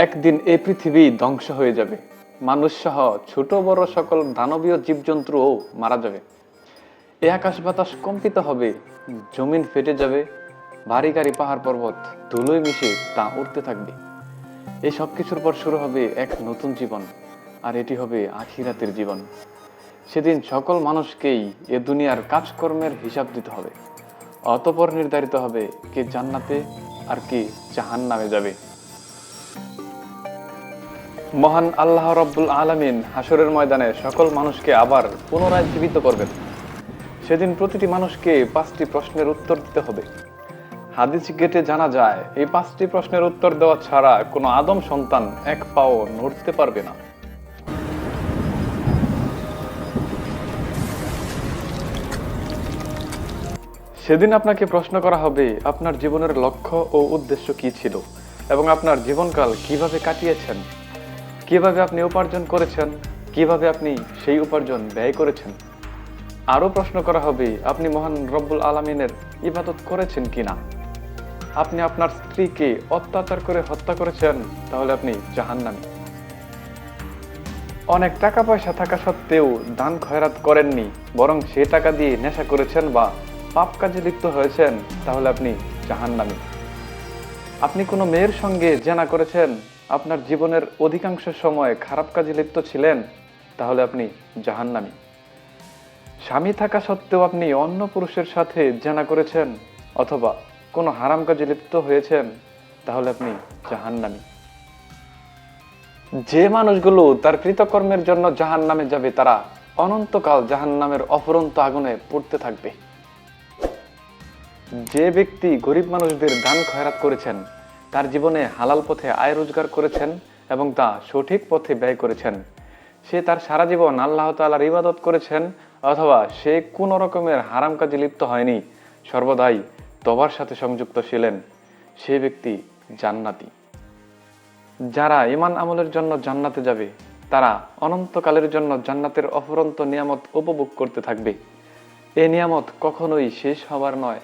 একদিন এই পৃথিবী ধ্বংস হয়ে যাবে। মানুষ সহ ছোট বড় সকল দানবীয় জীবজন্তুও মারা যাবে। এই আকাশ বাতাস কম্পিত হবে, জমিন ফেটে যাবে, ভারী গাড়ি পাহাড় পর্বত ধুলোয় মিশে তা উঠতে থাকবে। এই সব কিছুর পর শুরু হবে এক নতুন জীবন, আর এটি হবে আখিরাতের জীবন। সেদিন সকল মানুষকেই এ দুনিয়ার কাজকর্মের হিসাব দিতে হবে। অতঃপর নির্ধারিত হবে কে জান্নাতে আর কে জাহান্নামে যাবে। মহান আল্লাহ রব্বুল আলামিন হাসরের ময়দানে সকল মানুষকে আবার পুনরায় জীবিত করবেন। সেদিন প্রতিটি মানুষকে 5টি প্রশ্নের উত্তর দিতে হবে। হাদিস গেটে জানা যায় এই 5টি প্রশ্নের উত্তর দেওয়া ছাড়া কোনো আদম সন্তান এক পাও নড়তে পারবে না। সেদিন আপনাকে প্রশ্ন করা হবে আপনার জীবনের লক্ষ্য ও উদ্দেশ্য কি ছিল এবং আপনার জীবনকাল কিভাবে কাটিয়েছেন, কিভাবে আপনি উপার্জন করেছেন, কিভাবে আপনি সেই উপার্জন ব্যয় করেছেন। আরো প্রশ্ন করা হবে আপনি মহান রব্বুল আলামিনের ইবাদত করেছেন কিনা। আপনি আপনার স্ত্রীকে অত্যাচার করে হত্যা করেছেন, তাহলে আপনি জাহান্নামী। অনেক টাকা পয়সা থাকা সত্ত্বেও দান খয়রাত করেননি, বরং সে টাকা দিয়ে নেশা করেছেন বা পাপ কাজে লিপ্ত হয়েছেন, তাহলে আপনি জাহান্নামী। আপনি কোনো মেয়ের সঙ্গে জেনা করেছেন, আপনার জীবনের অধিকাংশ সময় খারাপ কাজে লিপ্ত ছিলেন, তাহলে আপনি জাহান্নামী। স্বামী থাকা সত্ত্বেও আপনি অন্য পুরুষের সাথে জেনা করেছেন অথবা কোনো হারাম কাজে লিপ্ত হয়েছেন, তাহলে আপনি জাহান্নামী। যে মানুষগুলো তার কৃতকর্মের জন্য জাহান্নামে যাবে তারা অনন্তকাল জাহান্নামের অফুরন্ত আগুনে পুড়তে থাকবে। যে ব্যক্তি গরিব মানুষদের দান খয়রাত করেছেন, তার জীবনে হালাল পথে আয় রোজগার করেছেন এবং তা সঠিক পথে ব্যয় করেছেন, সে তার সারা জীবন আল্লাহ তাআলার ইবাদত করেছেন অথবা সে কোন রকমের হারাম কাজে লিপ্ত হয়নি, সর্বদাই তওবার সাথে সংযুক্ত ছিলেন, সে ব্যক্তি জান্নাতি। যারা ঈমান আমলের জন্য জান্নাতে যাবে তারা অনন্তকালের জন্য জান্নাতের অফুরন্ত নিয়ামত উপভোগ করতে থাকবে। এই নিয়ামত কখনোই শেষ হবার নয়,